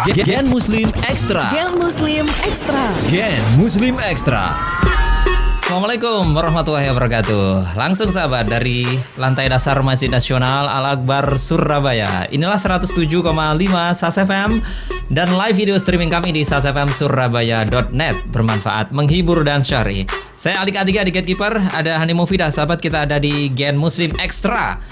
Gen Muslim Extra. Gen Muslim Extra. Gen Muslim Extra. Assalamualaikum warahmatullahi wabarakatuh. Langsung sahabat dari lantai dasar Masjid Nasional Al-Akbar Surabaya. Inilah 107,5 SAS FM dan live video streaming kami di sasfmsurabaya.net. Bermanfaat, menghibur dan syar'i. Saya Alik Atiga di Gatekeeper. Ada Hani Mufidah, sahabat, kita ada di Gen Muslim Extra.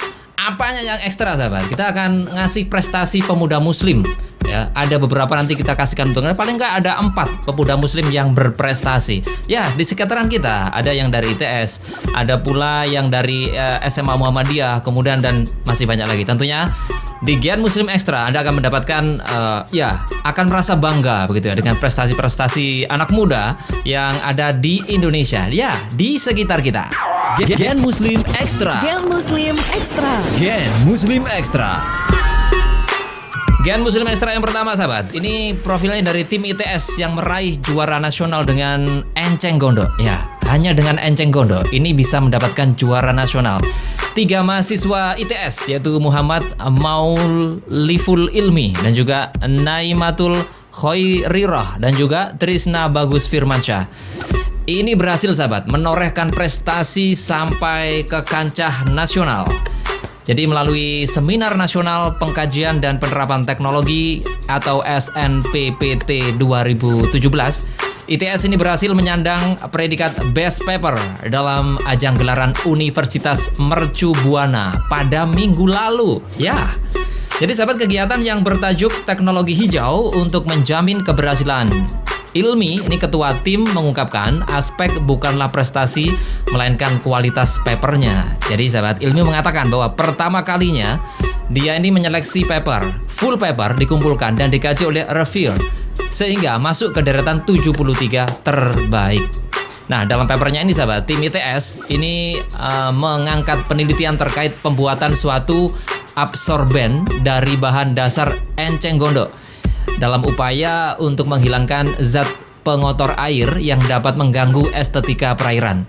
Apanya yang ekstra, sahabat? Kita akan ngasih prestasi pemuda muslim. Ya, ada beberapa nanti kita kasihkan bentuknya. Paling nggak ada 4 pemuda muslim yang berprestasi. Ya, di sekitaran kita ada yang dari ITS, ada pula yang dari SMA Muhammadiyah, kemudian dan masih banyak lagi. Tentunya di Gen Muslim Extra Anda akan mendapatkan akan merasa bangga begitu ya dengan prestasi-prestasi anak muda yang ada di Indonesia. Ya, di sekitar kita. Gen Muslim Extra. Gen Muslim Extra. Gen Muslim Extra. Gen Muslim Extra yang pertama, sahabat. Ini profilnya dari tim ITS yang meraih juara nasional dengan enceng gondok. Ya, hanya dengan enceng gondok ini bisa mendapatkan juara nasional. 3 mahasiswa ITS yaitu Muhammad Mauliful Ilmi dan juga Naimatul Khoirirah dan juga Trisna Bagus Firmansyah. Ini berhasil, sahabat, menorehkan prestasi sampai ke kancah nasional. Jadi melalui Seminar Nasional Pengkajian dan Penerapan Teknologi atau SNPPT 2017, ITS ini berhasil menyandang predikat Best Paper dalam ajang gelaran Universitas Mercu Buana pada minggu lalu. Ya, jadi sahabat, kegiatan yang bertajuk Teknologi Hijau untuk menjamin keberhasilan Ilmi, ini ketua tim, mengungkapkan aspek bukanlah prestasi melainkan kualitas papernya. Jadi sahabat, Ilmi mengatakan bahwa pertama kalinya dia ini menyeleksi paper, full paper dikumpulkan dan dikaji oleh reviewer sehingga masuk ke deretan 73 terbaik. Nah, dalam papernya ini, sahabat, tim ITS ini mengangkat penelitian terkait pembuatan suatu absorben dari bahan dasar enceng gondok dalam upaya untuk menghilangkan zat pengotor air yang dapat mengganggu estetika perairan.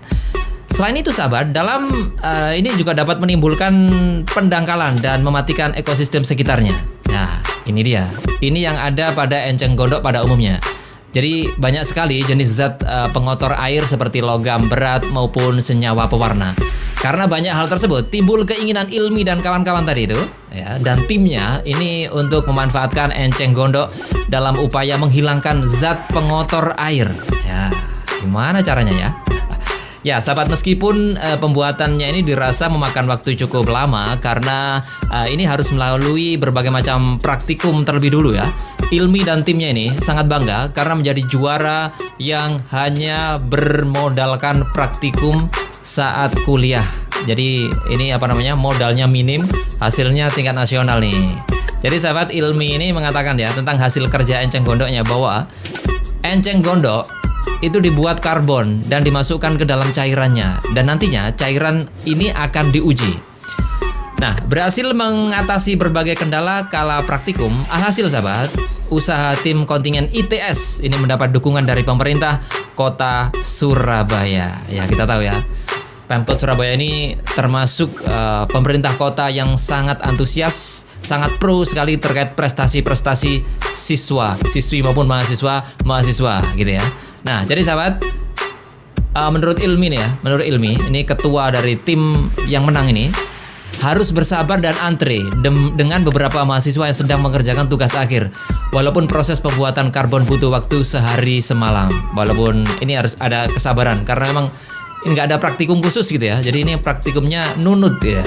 Selain itu, sahabat, dalam ini juga dapat menimbulkan pendangkalan dan mematikan ekosistem sekitarnya. Nah, ini dia. Ini yang ada pada enceng gondok pada umumnya. Jadi banyak sekali jenis zat pengotor air seperti logam berat maupun senyawa pewarna. Karena banyak hal tersebut, timbul keinginan Ilmi dan kawan-kawan tadi itu, ya, dan timnya ini untuk memanfaatkan enceng gondok dalam upaya menghilangkan zat pengotor air. Ya, gimana caranya ya? Ya, sahabat, meskipun pembuatannya ini dirasa memakan waktu cukup lama karena ini harus melalui berbagai macam praktikum terlebih dulu ya. Ilmi dan timnya ini sangat bangga karena menjadi juara yang hanya bermodalkan praktikum saat kuliah. Jadi ini modalnya minim, hasilnya tingkat nasional nih. Jadi sahabat, Ilmi ini mengatakan ya tentang hasil kerja enceng gondoknya bahwa enceng gondok itu dibuat karbon dan dimasukkan ke dalam cairannya dan nantinya cairan ini akan diuji. Nah, berhasil mengatasi berbagai kendala kala praktikum. Alhasil, sahabat, usaha tim kontingen ITS ini mendapat dukungan dari pemerintah Kota Surabaya. Ya, kita tahu ya, Pemkot Surabaya ini termasuk pemerintah kota yang sangat antusias, sangat pro sekali terkait prestasi-prestasi siswi maupun mahasiswa gitu ya. Nah, jadi sahabat, menurut Ilmi nih ya, menurut Ilmi ini ketua dari tim yang menang ini harus bersabar dan antre dengan beberapa mahasiswa yang sedang mengerjakan tugas akhir. Walaupun proses pembuatan karbon butuh waktu sehari semalam. Walaupun ini harus ada kesabaran karena memang ini nggak ada praktikum khusus gitu ya. Jadi ini praktikumnya nunut ya.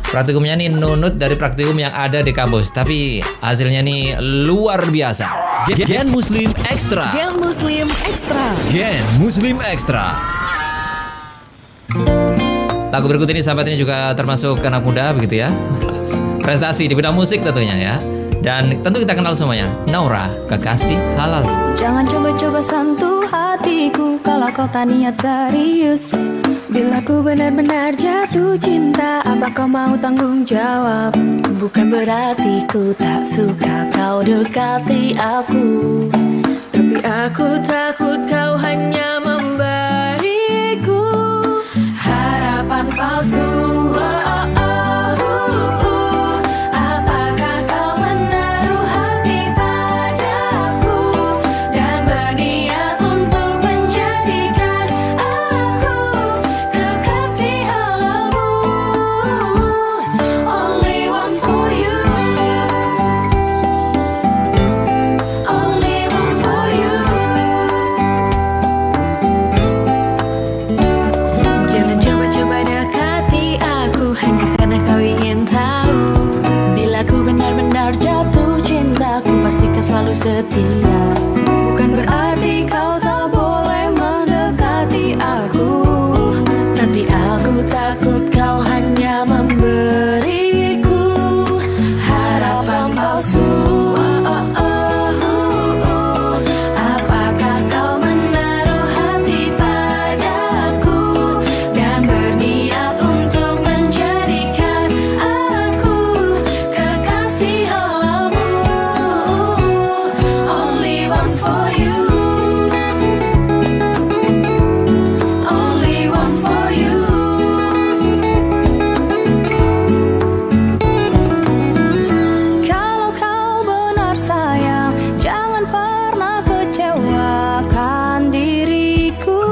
Praktikumnya ini nunut dari praktikum yang ada di kampus. Tapi hasilnya nih luar biasa. Gen Muslim Extra. Gen Muslim Extra. Gen Muslim Extra. Lagu berikut ini, sahabat, ini juga termasuk anak muda begitu ya. Prestasi di bidang musik tentunya ya. Dan tentu kita kenal semuanya, Naura, Kekasih Halal. Jangan coba-coba sentuh hatiku kalau kau tak niat serius. Bila ku benar-benar jatuh cinta, apa kau mau tanggung jawab? Bukan berarti ku tak suka kau dekati aku, tapi aku takut kau hanya memberiku harapan palsu. Apakah kau menaruh hati pada setia. Bukan berarti kau tak boleh mendekati aku, tapi aku takut kau hanya memberiku harapan palsu. Apakah kau menaruh hati padaku dan berniat untuk menjadikan aku kekasih halamu? Only one for you, only one for you. Kalau kau benar sayang, jangan pernah kecewakan diriku.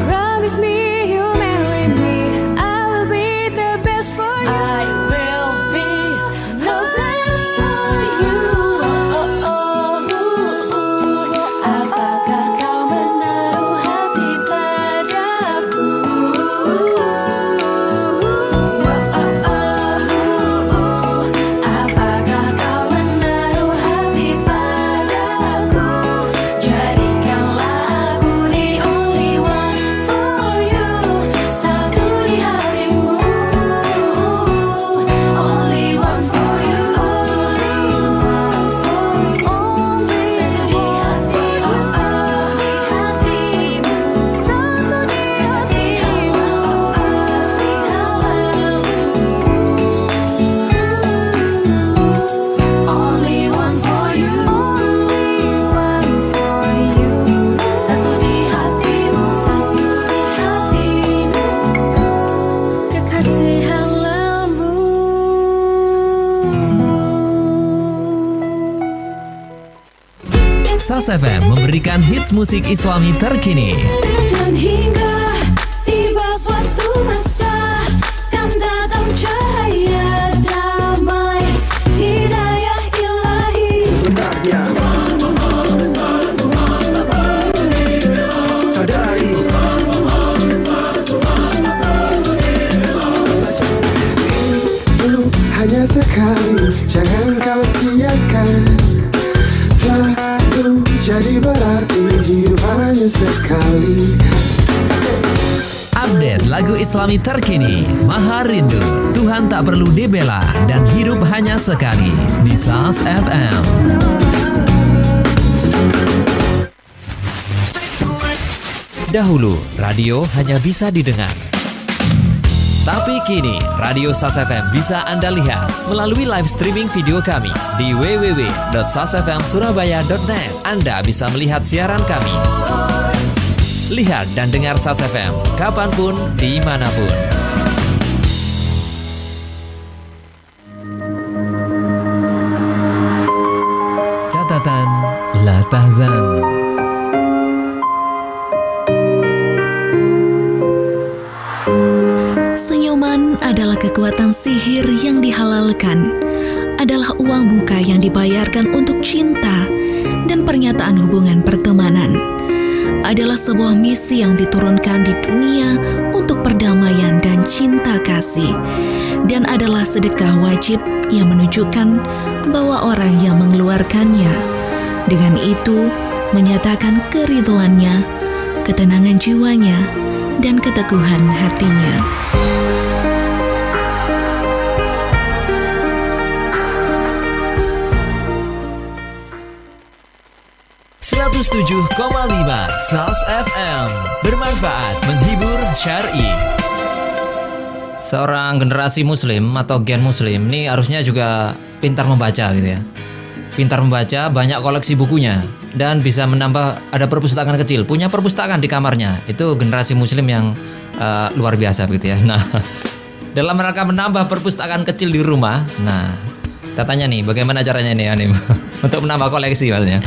Promise me you'll marry me, I will be the best for you. I will be the best for you. Apakah kau menaruh hati padaku? Apakah kau menaruh hati padaku? Jadikanlah aku the only one for you, satu di hatimu. Only one for you, only one for you. Only di hatimu, satu di hatimu, satu di hatimu, kasih halamu. Only one for you, only one for you. Satu di hatimu, satu di hatimu, kekasih halamu. SAS FM memberikan hits musik Islami terkini. Dan hingga tiba suatu masa, kan datang cahaya damai, hidayah ilahi. Sadari hidup hanya sekali, jangan kau sia-siakan. Selalu jadi berarti, hidup hanya sekali. Update lagu Islami terkini, Maha Rindu, Tuhan tak perlu dibela, dan hidup hanya sekali di SAS FM. Dahulu, radio hanya bisa didengar. Tapi kini, Radio SAS FM bisa Anda lihat melalui live streaming video kami di www.sasfmsurabaya.net. Anda bisa melihat siaran kami. Lihat dan dengar SAS FM kapanpun, dimanapun. Catatan La Tahzan. Senyuman adalah kekuatan sihir yang dihalalkan, adalah uang muka yang dibayarkan untuk cinta, dan pernyataan hubungan pertemanan adalah sebuah misi yang diturunkan di dunia untuk perdamaian dan cinta kasih, dan adalah sedekah wajib yang menunjukkan bahwa orang yang mengeluarkannya dengan itu menyatakan keridhoannya, ketenangan jiwanya, dan keteguhan hatinya. 107,5 SAS FM, bermanfaat, menghibur, syar'i. Seorang generasi muslim atau gen muslim ini harusnya juga pintar membaca gitu ya. Pintar membaca, banyak koleksi bukunya, dan bisa menambah, ada perpustakaan kecil, punya perpustakaan di kamarnya. Itu generasi muslim yang luar biasa begitu ya. Nah, dalam rangka menambah perpustakaan kecil di rumah, nah, kita tanya nih, bagaimana caranya nih Anim untuk menambah koleksi maksudnya?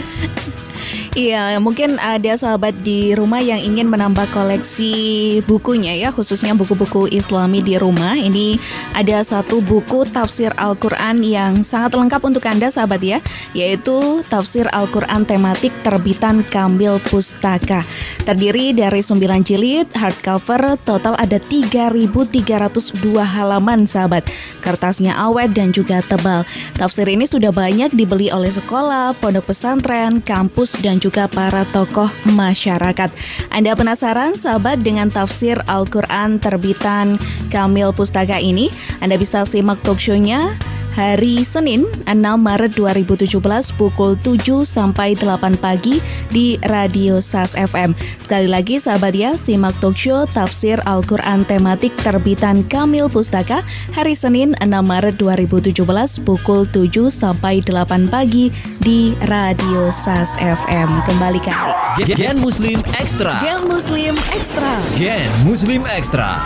Iya, mungkin ada sahabat di rumah yang ingin menambah koleksi bukunya ya, khususnya buku-buku Islami di rumah. Ini ada satu buku tafsir Al-Quran yang sangat lengkap untuk Anda sahabat ya, yaitu tafsir Al-Quran tematik terbitan Kamil Pustaka. Terdiri dari 9 jilid, hardcover, total ada 3.302 halaman sahabat. Kertasnya awet dan juga tebal. Tafsir ini sudah banyak dibeli oleh sekolah, pondok pesantren, kampus, dan juga para tokoh masyarakat. Anda penasaran sahabat dengan tafsir Al-Quran terbitan Kamil Pustaka ini? Anda bisa simak talkshow-nya hari Senin 6 Maret 2017 pukul 7 sampai 8 pagi di Radio SAS FM. Sekali lagi sahabat ya, simak talkshow tafsir Al-Quran tematik terbitan Kamil Pustaka hari Senin 6 Maret 2017 pukul 7 sampai 8 pagi di Radio SAS FM. Kembali kali. Gen Muslim Extra. Gen Muslim Extra. Gen Muslim Extra.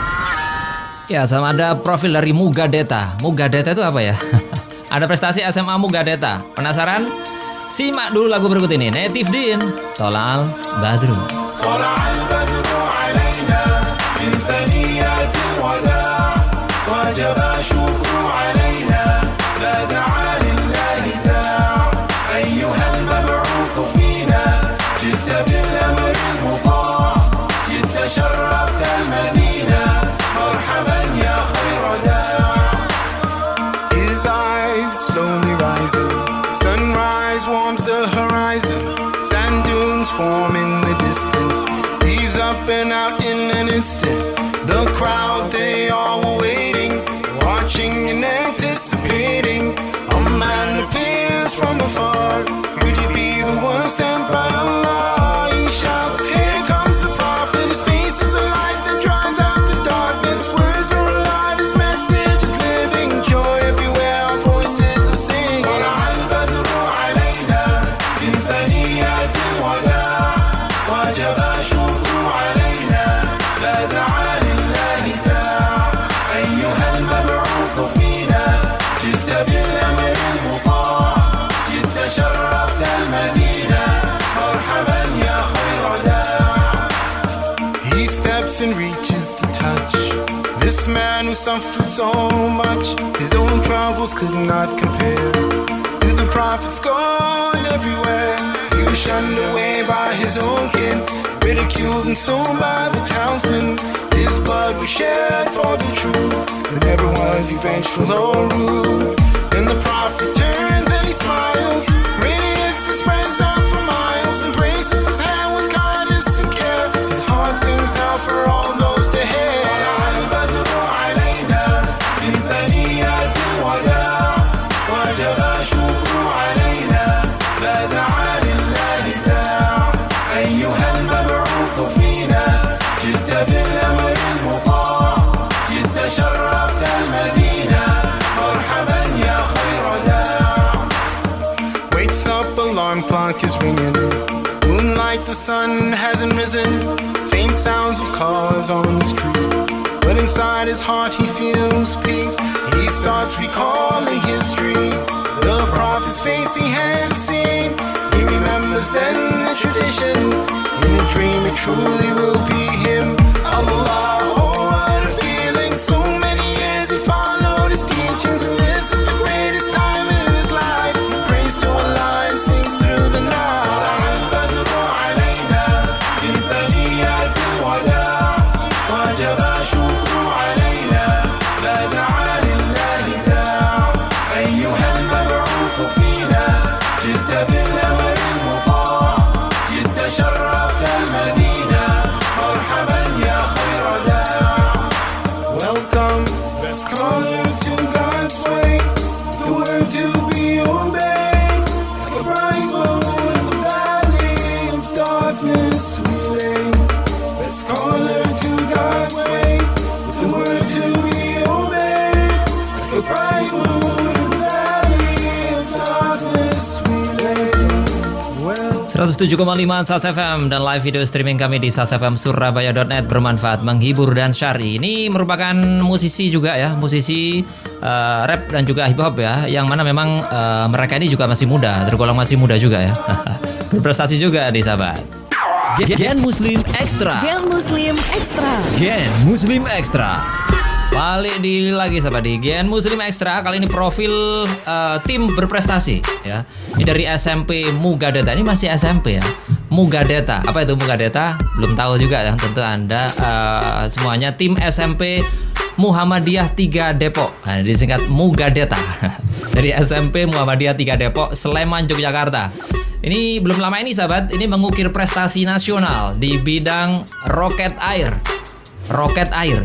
Ya, sama ada profil dari Mugadeta. Mugadeta itu apa ya? Ada prestasi SMA Mugadeta. Penasaran? Simak dulu lagu berikut ini. Native Dean, Tola'al Badru. Tola'al badru alaina min thaniyatil wada' wajaba syukru alaina la da'a lillahi da' ayyuhal mab'uthu fina jitta bil amril muta' jitta sharrafta al madina marhaban ya khaira da'. His eyes slowly rising, sunrise warms the horizon, sand dunes form in the distance. He's up and out in an instant. The crowd, they all were waiting, watching and anticipating. A man appears from afar. Could he be the one sent by Allah? He shouts, here comes the prophet. His face is a light that drives out the darkness. Words are alive, his message is living. Joy everywhere, our voices are singing. Tola'al badru alayna min thaniyatil wada' wajaba syukru alayna la da'a lillahi da' ayyuhal mab'uthu fina jitta bil amril muta' jitta sharrafta al madina marhaban ya khaira da'. He steps and reaches to touch this man who suffered so much. His own troubles could not compare to the prophet's gone everywhere. He was shunned away by his own kin, ridiculed and stoned by the townsmen. His blood was shed for the truth, but never was he vengeful or rude. Then the prophet turns and he smiles, radiance that spreads out for miles, embraces his hand with kindness and care. His heart sings out for all those to hear. Tola'al badru alayna min thaniyatil wada' wajaba syukru alayna la da'a lillahi da' ayyuhal mab'uthu fina jitta bil amril muta' jitta sharrafta al madina marhaban ya khaira da'. Wakes up, alarm clock is ringing. Moonlight, the sun hasn't risen. Faint sounds of cars on the street, but inside his heart he feels peace. He starts recalling history, the prophet's face he had seen. He remembers then the tradition. In a dream it truly will be him. Allah, oh what a feeling. So many years he followed his teachings, and this is the greatest time in his life. He prays to Allah and sings through the night. Tola'al badru alayna min thaniyatil wada' wajaba syukru alayna la da'a lillahi da' ayyuhal mab'uthu fina jitta bil amril muta' jitta sharrafta al madina marhaban ya khaira da'. Welcome, best caller to God's way, the word to be obeyed. Like a bright moon in the valley of darkness we lay. Best caller to God's way, the word to be obeyed. Like a bright moon in the valley of darkness we lay. Well, 107,5 SAS FM dan live video streaming kami di sasfmsurabaya.net, bermanfaat, menghibur dan syari. Ini merupakan musisi juga ya, musisi rap dan juga hip hop ya, yang mana memang mereka ini juga masih muda, tergolong masih muda juga ya. berprestasi juga nih sahabat. Gen Muslim Extra. Gen Muslim Extra. Gen Muslim Extra. Balik di lagi sahabat di Gen Muslim Extra. Kali ini profil tim berprestasi ya. Ini dari SMP Mugadeta. Ini masih SMP ya. Mugadeta. Apa itu Mugadeta? Belum tahu juga ya. Tentu Anda semuanya tim SMP Muhammadiyah 3 Depok. Nah, disingkat Mugadeta. Dari SMP Muhammadiyah 3 Depok, Sleman, Yogyakarta. Ini belum lama ini sahabat, ini mengukir prestasi nasional di bidang roket air. Roket air.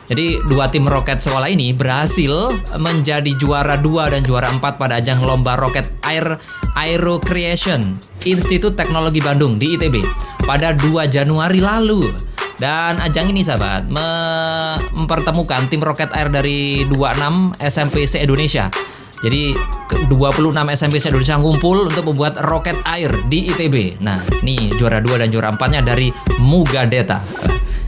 Jadi dua tim roket sekolah ini berhasil menjadi juara 2 dan juara 4 pada ajang lomba roket air Aero Creation Institut Teknologi Bandung di ITB pada 2 Januari lalu. Dan ajang ini sahabat mempertemukan tim roket air dari 26 SMP se-Indonesia. Jadi 26 SMP se-Indonesia ngumpul untuk membuat roket air di ITB. Nah, ini juara 2 dan juara 4-nya dari Mugadeta.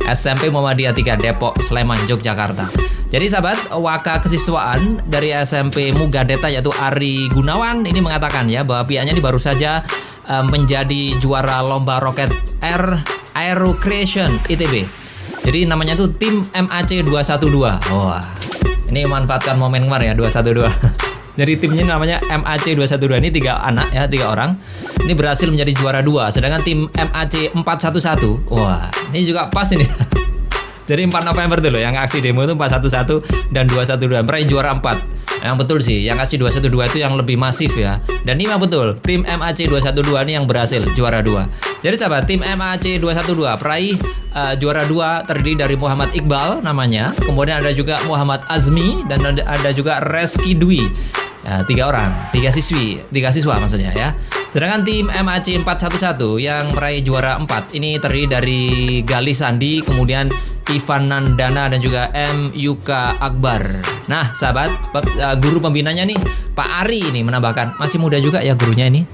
SMP Muhammadiyah 3 Depok, Sleman, Yogyakarta. Jadi sahabat, waka kesiswaan dari SMP Mugadeta yaitu Ari Gunawan ini mengatakan ya bahwa pihaknya ini baru saja menjadi juara lomba roket air Aero Creation ITB. Jadi namanya tuh tim MAC 212. Wah, ini manfaatkan momen kemarin ya 212. Jadi timnya namanya MAC 212 ini 3 anak ya, 3 orang. Ini berhasil menjadi juara 2. Sedangkan tim MAC 411, wah, ini juga pas ini. Jadi 4 November tuh loh yang aksi demo itu 411 dan 212 meraih juara 4. Yang betul sih, yang aksi 212 itu yang lebih masif ya. Dan ini memang betul, tim MAC 212 ini yang berhasil juara 2. Jadi sahabat, tim MAC 212 peraih juara 2 terdiri dari Muhammad Iqbal namanya. Kemudian ada juga Muhammad Azmi dan ada juga Reski Dwi. Ya, 3 orang, 3 siswa maksudnya ya. Sedangkan tim MAC 411 yang meraih juara 4 ini terdiri dari Gali Sandi, kemudian Ivan Nandana dan juga M. Yuka Akbar. Nah sahabat, guru pembinanya nih Pak Ari ini menambahkan, masih muda juga ya gurunya ini.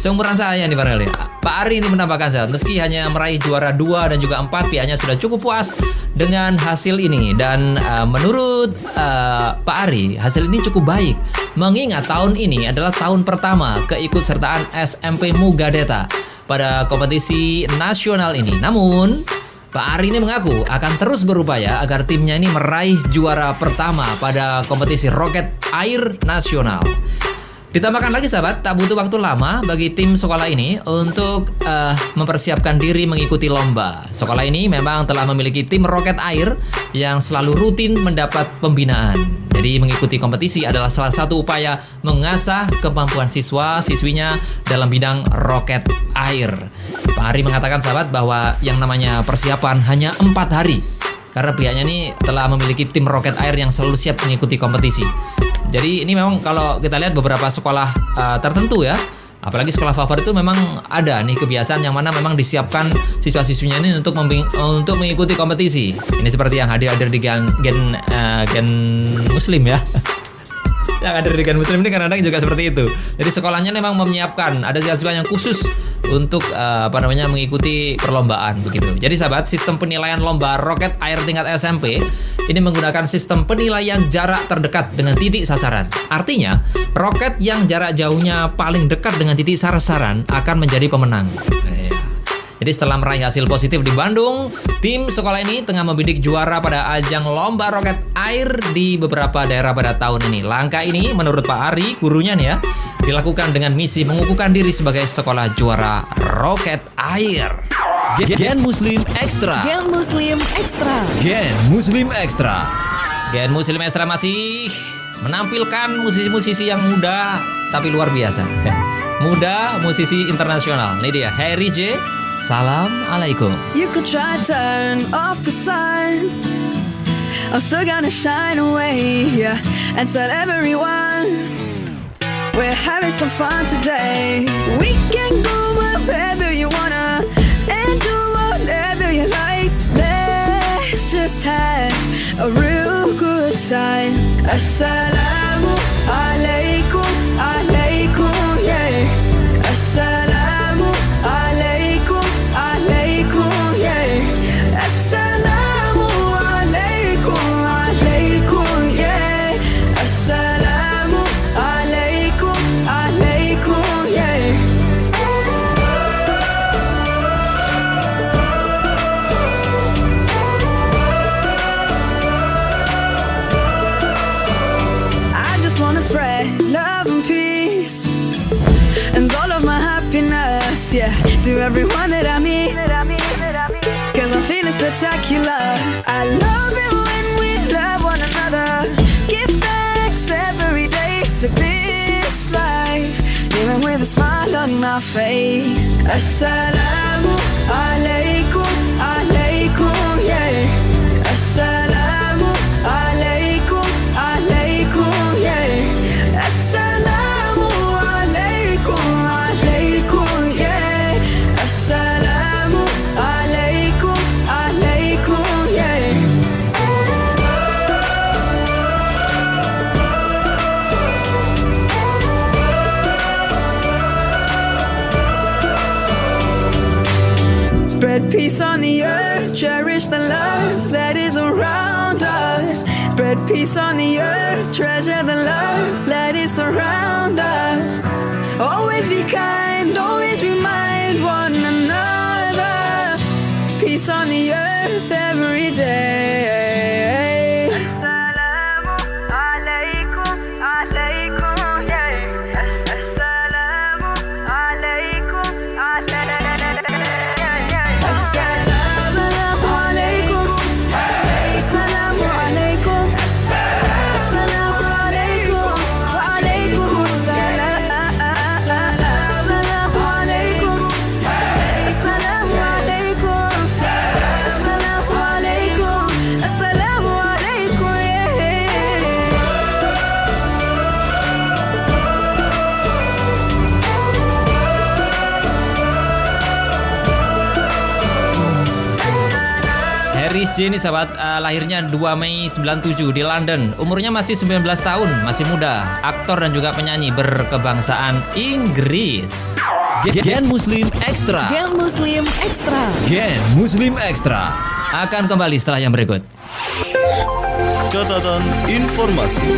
Seumuran saya nih barangkali. Pak Ari ini menambahkan sahabat, meski hanya meraih juara 2 dan juga 4, pihaknya sudah cukup puas dengan hasil ini. Dan menurut Pak Ari, hasil ini cukup baik, mengingat tahun ini adalah tahun pertama keikutsertaan SMP Mugadeta pada kompetisi nasional ini. Namun Pak Ari ini mengaku akan terus berupaya agar timnya ini meraih juara pertama pada kompetisi roket air nasional. Ditambahkan lagi sahabat, tak butuh waktu lama bagi tim sekolah ini untuk mempersiapkan diri mengikuti lomba. Sekolah ini memang telah memiliki tim roket air yang selalu rutin mendapat pembinaan. Jadi mengikuti kompetisi adalah salah satu upaya mengasah kemampuan siswa-siswinya dalam bidang roket air. Pak Ari mengatakan sahabat bahwa yang namanya persiapan hanya 4 hari. Karena pihaknya ini telah memiliki tim roket air yang selalu siap mengikuti kompetisi. Jadi ini memang kalau kita lihat beberapa sekolah tertentu ya, apalagi sekolah favorit itu memang ada nih kebiasaan yang mana memang disiapkan siswa-siswinya ini untuk mengikuti kompetisi. Ini seperti yang hadir di Gen Muslim ya. Yang hadir di Gen Muslim ini kadang-kadang juga seperti itu. Jadi sekolahnya memang menyiapkan, ada siswa yang khusus untuk mengikuti perlombaan begitu. Jadi sahabat, sistem penilaian lomba roket air tingkat SMP ini menggunakan sistem penilaian jarak terdekat dengan titik sasaran. Artinya, roket yang jarak jauhnya paling dekat dengan titik sasaran akan menjadi pemenang. Jadi setelah meraih hasil positif di Bandung, tim sekolah ini tengah membidik juara pada ajang lomba roket air di beberapa daerah pada tahun ini. Langkah ini menurut Pak Ari, gurunya nih ya, dilakukan dengan misi mengukuhkan diri sebagai sekolah juara roket air. Gen Muslim Extra. Gen Muslim Extra. Gen Muslim Extra. Gen Muslim Extra masih menampilkan musisi-musisi yang muda tapi luar biasa. Muda, musisi internasional. Ini dia Harry J. Assalamualaikum. You could try turn off the sun, I'm still gonna shine away, yeah, and tell everyone we're having some fun today. We can go wherever you wanna and do whatever you like. Let's just have a real good time. Assalamu alaikum, alaikum, yeah. Assalamu alaikum, alaikum, yeah. Assalamu alaikum, alaikum, yeah. Assalamu alaikum, alaikum, yeah. to everyone that I meet, cause I'm feeling spectacular. I love it when we love one another. Give thanks every day for this life, even with a smile on my face. Assalamu alaikum, alaikum, yeah. Assalamu alaikum, alaikum, yeah. Assalamu alaikum, alaikum, yeah. Assalamu alaikum, alaikum, yeah. Spread peace on the earth, cherish the love that is around us. Spread peace on the earth, treasure the love that is around us. Always be kind, always remind one another. Peace on the earth every day. Assalamu alaikum, alaikum, yeah. Assalamu alaikum, alaikum. Haris J ini sahabat, lahirnya 2 Mei 97 di London. Umurnya masih 19 tahun, masih muda. Aktor dan juga penyanyi berkebangsaan Inggris. Gen Muslim Extra. Gen Muslim Extra. Gen Muslim Extra Akan kembali setelah yang berikut. Catatan informasi.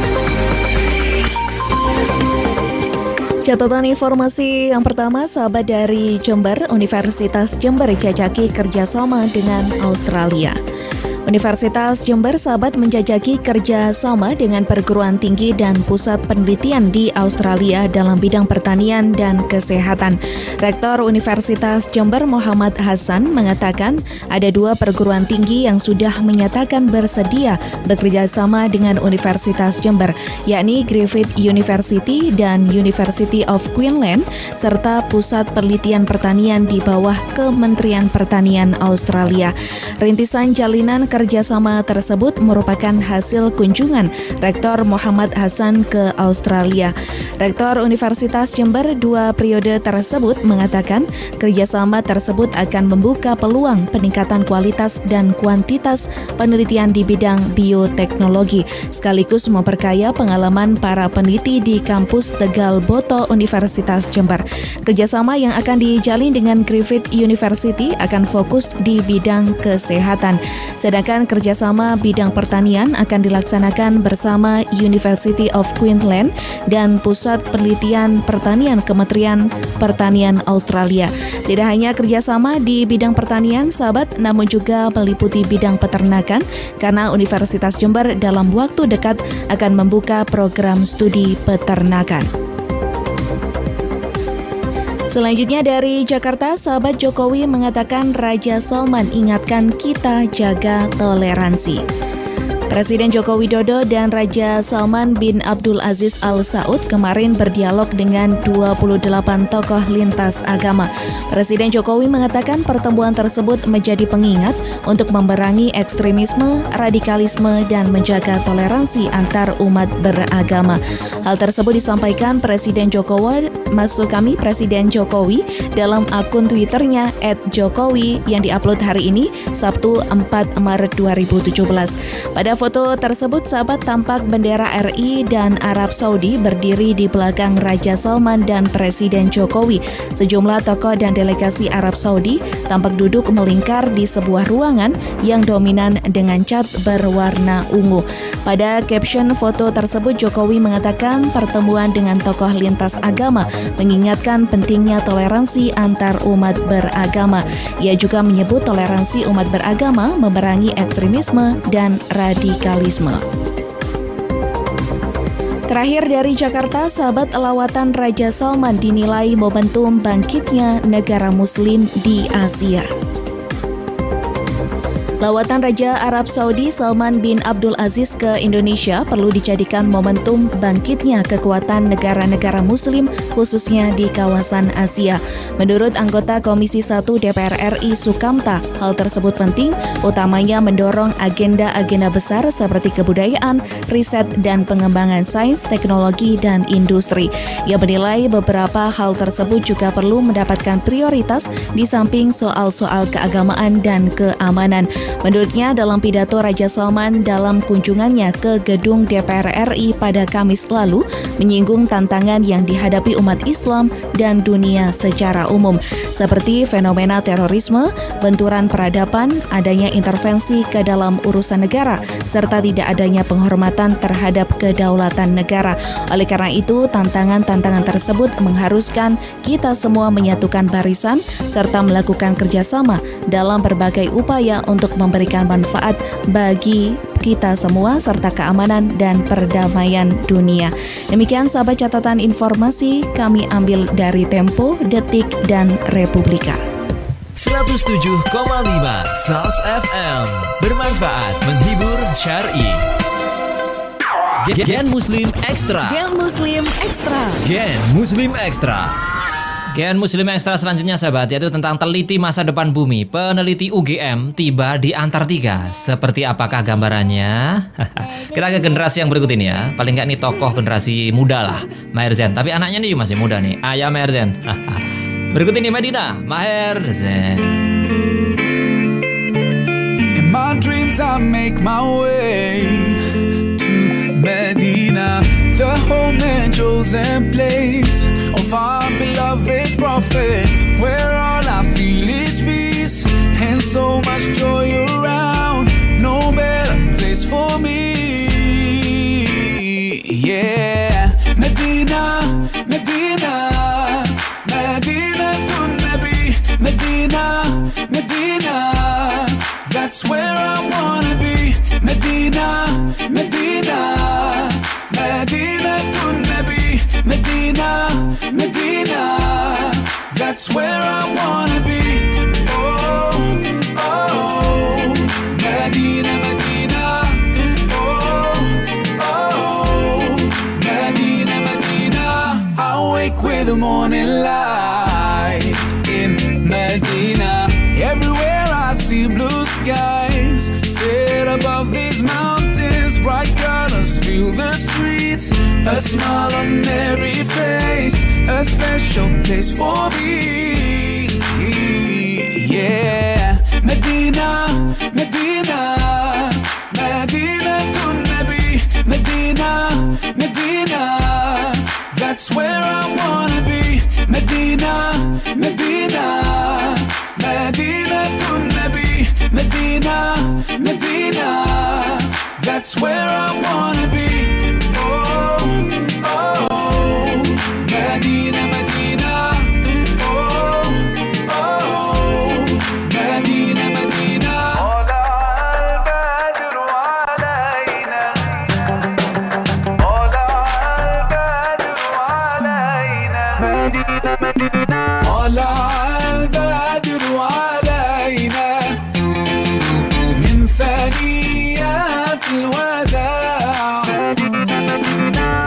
Catatan informasi yang pertama, sahabat dari Jember, Universitas Jember jajaki kerjasama dengan Australia. Universitas Jember, sahabat, menjajaki kerjasama dengan perguruan tinggi dan pusat penelitian di Australia dalam bidang pertanian dan kesehatan. Rektor Universitas Jember Muhammad Hasan mengatakan ada 2 perguruan tinggi yang sudah menyatakan bersedia bekerja sama dengan Universitas Jember, yakni Griffith University dan University of Queensland, serta pusat penelitian pertanian di bawah Kementerian Pertanian Australia. Rintisan jalinan kerjasama tersebut merupakan hasil kunjungan Rektor Muhammad Hasan ke Australia. Rektor Universitas Jember 2 periode tersebut mengatakan kerjasama tersebut akan membuka peluang peningkatan kualitas dan kuantitas penelitian di bidang bioteknologi, sekaligus memperkaya pengalaman para peneliti di kampus Tegal Boto Universitas Jember. Kerjasama yang akan dijalin dengan Griffith University akan fokus di bidang kesehatan, sedangkan kerjasama bidang pertanian akan dilaksanakan bersama University of Queensland dan Pusat Penelitian Pertanian Kementerian Pertanian Australia. Tidak hanya kerjasama di bidang pertanian, sahabat, namun juga meliputi bidang peternakan, karena Universitas Jember dalam waktu dekat akan membuka program studi peternakan. Selanjutnya dari Jakarta, sahabat, Jokowi mengatakan Raja Salman ingatkan kita jaga toleransi. Presiden Joko Widodo dan Raja Salman bin Abdul Aziz Al Saud kemarin berdialog dengan 28 tokoh lintas agama. Presiden Jokowi mengatakan pertemuan tersebut menjadi pengingat untuk memerangi ekstremisme, radikalisme, dan menjaga toleransi antar umat beragama. Hal tersebut disampaikan Presiden Jokowi dalam akun Twitternya @Jokowi yang diupload hari ini, Sabtu 4 Maret 2017. Pada foto tersebut, sahabat, tampak bendera RI dan Arab Saudi berdiri di belakang Raja Salman dan Presiden Jokowi. Sejumlah tokoh dan delegasi Arab Saudi tampak duduk melingkar di sebuah ruangan yang dominan dengan cat berwarna ungu. Pada caption foto tersebut, Jokowi mengatakan pertemuan dengan tokoh lintas agama mengingatkan pentingnya toleransi antar umat beragama. Ia juga menyebut toleransi umat beragama memerangi ekstremisme dan radikalisme. Terakhir dari Jakarta, sahabat, lawatan Raja Salman dinilai momentum bangkitnya negara Muslim di Asia. Lawatan Raja Arab Saudi Salman bin Abdul Aziz ke Indonesia perlu dijadikan momentum bangkitnya kekuatan negara-negara Muslim khususnya di kawasan Asia. Menurut anggota Komisi 1 DPR RI Sukamta, hal tersebut penting, utamanya mendorong agenda-agenda besar seperti kebudayaan, riset dan pengembangan sains, teknologi, dan industri. Ia menilai beberapa hal tersebut juga perlu mendapatkan prioritas di samping soal-soal keagamaan dan keamanan. Menurutnya, dalam pidato Raja Salman dalam kunjungannya ke gedung DPR RI pada Kamis lalu, menyinggung tantangan yang dihadapi umat Islam dan dunia secara umum, seperti fenomena terorisme, benturan peradaban, adanya intervensi ke dalam urusan negara, serta tidak adanya penghormatan terhadap kedaulatan negara. Oleh karena itu, tantangan-tantangan tersebut mengharuskan kita semua menyatukan barisan, serta melakukan kerjasama dalam berbagai upaya untuk memberikan manfaat bagi kita semua serta keamanan dan perdamaian dunia. Demikian sahabat catatan informasi kami ambil dari Tempo, Detik, dan Republika. 107,5 SALS FM, bermanfaat, menghibur, syar'i. Gen Muslim Extra. Gen Muslim Extra. Gen Muslim Extra. Gen Muslim Extra selanjutnya sahabat, yaitu tentang teliti masa depan bumi. Peneliti UGM tiba di Antartika. Seperti apakah gambarannya? Kita ke generasi yang berikut ini ya. Paling nggak nih tokoh generasi muda lah, Maher Zain. Tapi anaknya nih masih muda nih, Ayah Maher Zain. Berikut ini Medina, Maher Zain. In my dreams I make my way to Medina, the home and chosen place of our beloved prophet, where all I feel is peace and so much joy around. No better place for me. Yeah, Medina, Medina, Medina to Nabi, Medina, Medina. That's where I wanna be. Medina, Medina, Medina to Nabi, Medina, Medina. That's where I wanna be. Oh, oh, Medina, Medina. Oh, oh, Medina, Medina. I wake with the morning light in Medina. Everywhere I see blue skies, set above these mountains, bright colors fill the streets, a smile on every face, a special place for me. Yeah, Medina, Medina, Medina to Nabi, Medina, Medina. That's where I wanna be. Medina, Medina, Medina to Nabi, Medina, Medina. That's where I wanna be. Oh, oh, Medina, Medina. Oh, oh, Medina, Medina. طلع البدر علينا من ثنيات الوداع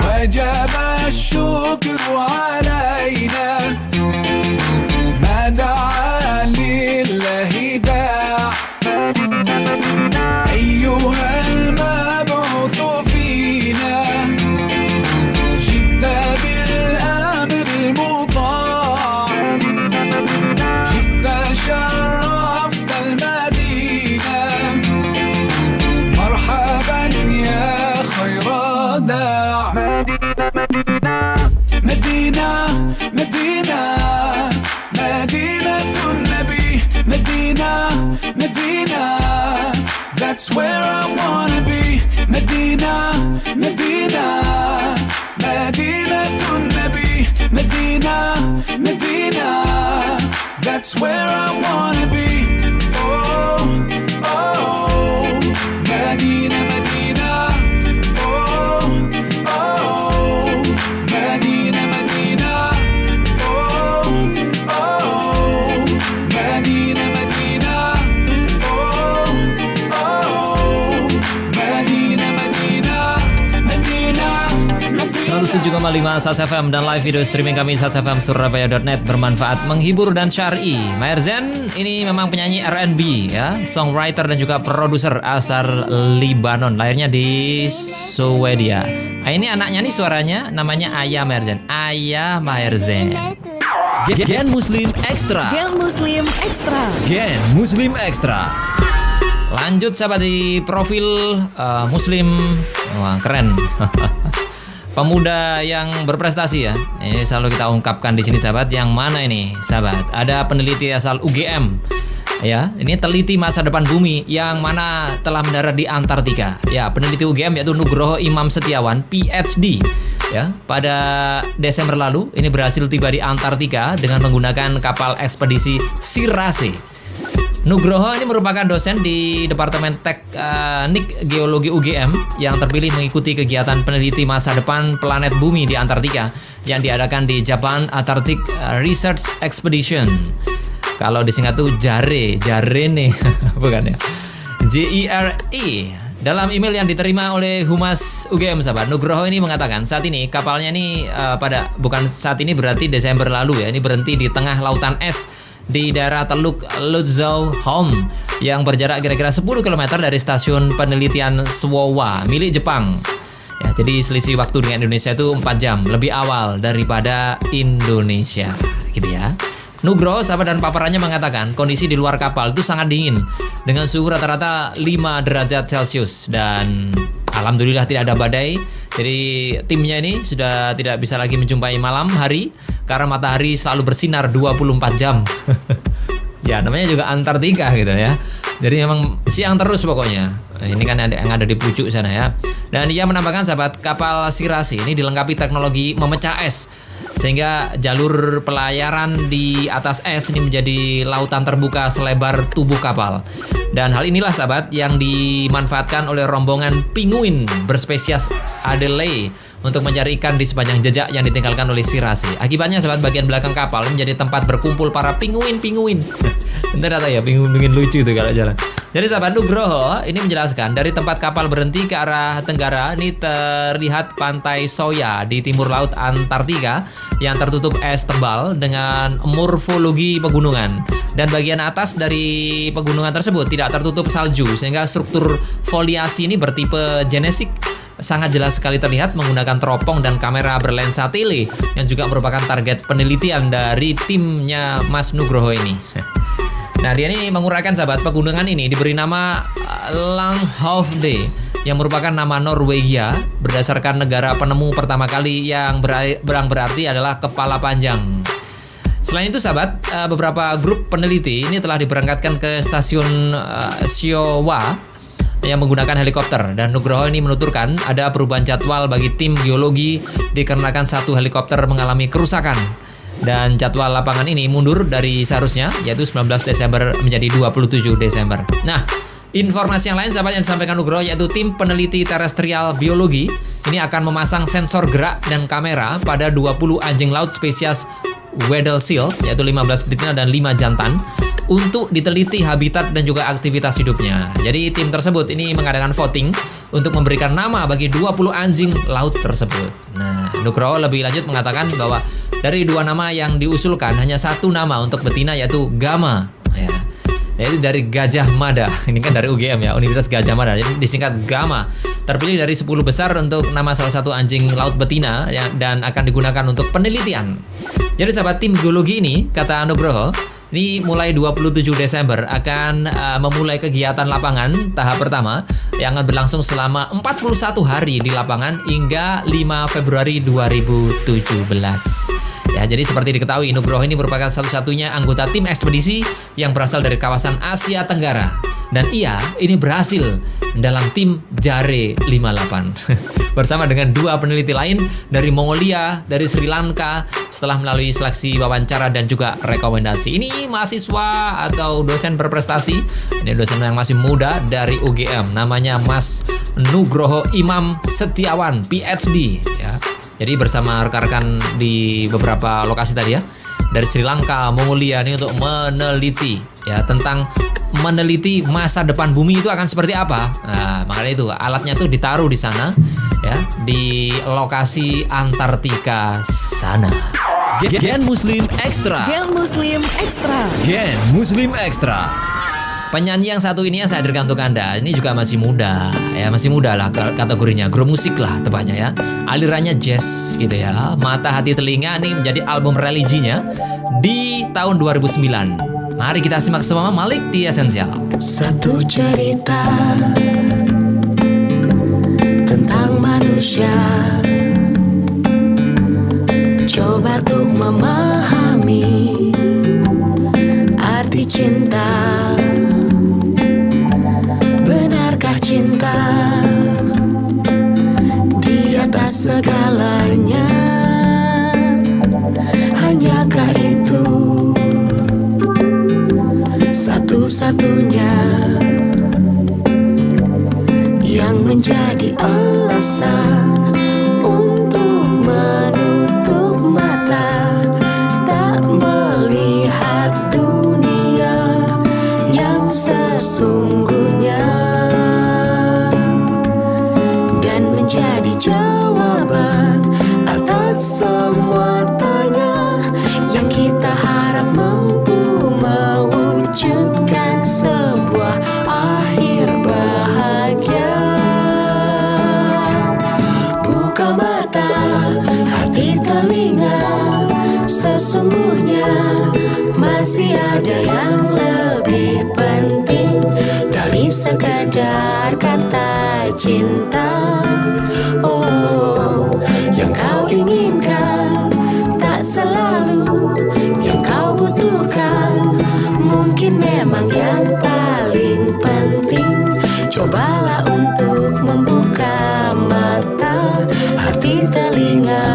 وجب الشكر علينا ما دعا لله داع أيها المبعوث فينا جئت بالأمر المطاع جئت شرفت المدينة مرحبا يا خير داع مدينة مدينة مدينة النبي مدينة مدينة That's where I wanna be مدينة مدينة مدينة النبي مدينة مدينة That's where I wanna be Oh oh مدينة مدينة Oh oh 107,5 SAS FM dan live video streaming kami sasfmsurabaya.net, bermanfaat, menghibur dan syar'i. Maher Zain ini memang penyanyi R&B ya, songwriter dan juga produser asal Libanon, lahirnya di Swedia. Ini anaknya nih suaranya namanya Ayah Maher Zain. Ayah Maher Zain. Gen Muslim Extra. Gen Muslim Extra. Gen Muslim Extra. Lanjut sahabat di profil Muslim. Wah, keren. Pemuda yang berprestasi ya. Ini selalu kita ungkapkan di sini sahabat. Yang mana ini sahabat? Ada peneliti asal UGM. Ya, ini teliti masa depan bumi yang mana telah mendarat di Antartika. Ya, peneliti UGM yaitu Nugroho Imam Setiawan, PhD. Ya, pada Desember lalu ini berhasil tiba di Antartika dengan menggunakan kapal ekspedisi Cirase. Nugroho ini merupakan dosen di Departemen Teknik Geologi UGM yang terpilih mengikuti kegiatan peneliti masa depan planet bumi di Antartika yang diadakan di Japan Antarctic Research Expedition. Kalau disingkat tuh JARE nih, bukan ya? JERE. Dalam email yang diterima oleh Humas UGM sahabat, Nugroho ini mengatakan saat ini kapalnya ini bukan saat ini berarti Desember lalu ya, ini berhenti di tengah lautan es di daerah Teluk Lutzow Home yang berjarak kira-kira 10 km dari stasiun penelitian Suwa milik Jepang. Ya, jadi selisih waktu dengan Indonesia itu 4 jam lebih awal daripada Indonesia, gitu ya. Nugroho sahabat dan paparannya mengatakan kondisi di luar kapal itu sangat dingin dengan suhu rata-rata 5 derajat Celcius dan alhamdulillah tidak ada badai. Jadi timnya ini sudah tidak bisa lagi menjumpai malam hari karena matahari selalu bersinar 24 jam. Ya, namanya juga Antartika gitu ya. Jadi memang siang terus pokoknya. Ini kan yang ada di pucuk sana ya. Dan ia menambahkan sahabat, kapal Cirase ini dilengkapi teknologi memecah es sehingga jalur pelayaran di atas es ini menjadi lautan terbuka selebar tubuh kapal. Dan hal inilah sahabat yang dimanfaatkan oleh rombongan pinguin berspesies Adelaide untuk mencari ikan di sepanjang jejak yang ditinggalkan oleh Cirase. Akibatnya sahabat, bagian belakang kapal menjadi tempat berkumpul para pinguin-pinguin. Bentar ya, pinguin lucu tuh kalau jalan. Jadi sahabat, Nugroho ini menjelaskan dari tempat kapal berhenti ke arah tenggara ini terlihat pantai Soya di timur laut Antartika yang tertutup es tebal dengan morfologi pegunungan. Dan bagian atas dari pegunungan tersebut tidak tertutup salju sehingga struktur foliasi ini bertipe genesik sangat jelas sekali terlihat menggunakan teropong dan kamera berlensa tele yang juga merupakan target penelitian dari timnya Mas Nugroho ini. Nah, dia ini menguraikan sahabat, pegunungan ini diberi nama Langhovde yang merupakan nama Norwegia berdasarkan negara penemu pertama kali yang berarti adalah kepala panjang. Selain itu sahabat, beberapa grup peneliti ini telah diberangkatkan ke stasiun Siowa yang menggunakan helikopter, dan Nugroho ini menuturkan ada perubahan jadwal bagi tim geologi dikarenakan satu helikopter mengalami kerusakan dan jadwal lapangan ini mundur dari seharusnya yaitu 19 Desember menjadi 27 Desember. Nah, informasi yang lain sahabat yang disampaikan Nugroho yaitu tim peneliti terestrial biologi ini akan memasang sensor gerak dan kamera pada 20 anjing laut spesies Weddell seal yaitu 15 betina dan 5 jantan untuk diteliti habitat dan juga aktivitas hidupnya. Jadi tim tersebut ini mengadakan voting untuk memberikan nama bagi 20 anjing laut tersebut. Nah, Nugroho lebih lanjut mengatakan bahwa dari 2 nama yang diusulkan hanya 1 nama untuk betina yaitu Gama ya. Yaitu dari Gajah Mada. Ini kan dari UGM ya, Universitas Gajah Mada. Jadi disingkat Gama. Terpilih dari 10 besar untuk nama salah satu anjing laut betina ya, dan akan digunakan untuk penelitian. Jadi sahabat, tim geologi ini kata Nugroho ini mulai 27 Desember akan memulai kegiatan lapangan tahap pertama yang akan berlangsung selama 41 hari di lapangan hingga 5 Februari 2017. Ya, jadi seperti diketahui Nugroho ini merupakan satu-satunya anggota tim ekspedisi yang berasal dari kawasan Asia Tenggara. Dan ia ini berhasil dalam tim JARE 58 bersama dengan 2 peneliti lain dari Mongolia, dari Sri Lanka setelah melalui seleksi wawancara dan juga rekomendasi. Ini mahasiswa atau dosen berprestasi, ini dosen yang masih muda dari UGM, namanya Mas Nugroho Imam Setiawan, PhD ya. Jadi bersama rekan-rekan di beberapa lokasi tadi ya, dari Sri Lanka, Mongolia ini untuk meneliti ya tentang meneliti masa depan bumi itu akan seperti apa. Nah, makanya itu alatnya tuh ditaruh di sana ya, di lokasi Antartika sana. Gen Muslim Extra. Gen Muslim Extra. Gen Muslim Extra. Penyanyi yang satu ini yang saya hadirkan untuk Anda, ini juga masih muda, ya masih muda lah kategorinya, grup musik lah tepatnya ya. Alirannya jazz gitu ya. Mata Hati Telinga ini menjadi album religinya di tahun 2009. Mari kita simak semua Malik di Esensial. Satu cerita tentang manusia, coba untuk memahami arti cinta. Benarkah cinta di atas segalanya? Hanyakah itu satu-satunya yang menjadi alasan untuk menutup mata, tak melihat dunia yang sesungguhnya, dan menjadi jawaban atas semua tanya yang kita harap mampu mewujudkan sebuah akhir bahagia. Buka mata, hati, telinga, sesungguhnya masih ada yang lebih penting dari sekadar kata cinta. Oh, yang kau inginkan tak selalu yang kau butuhkan. Mungkin memang yang paling penting, cobalah untuk membuka mata, hati, telinga.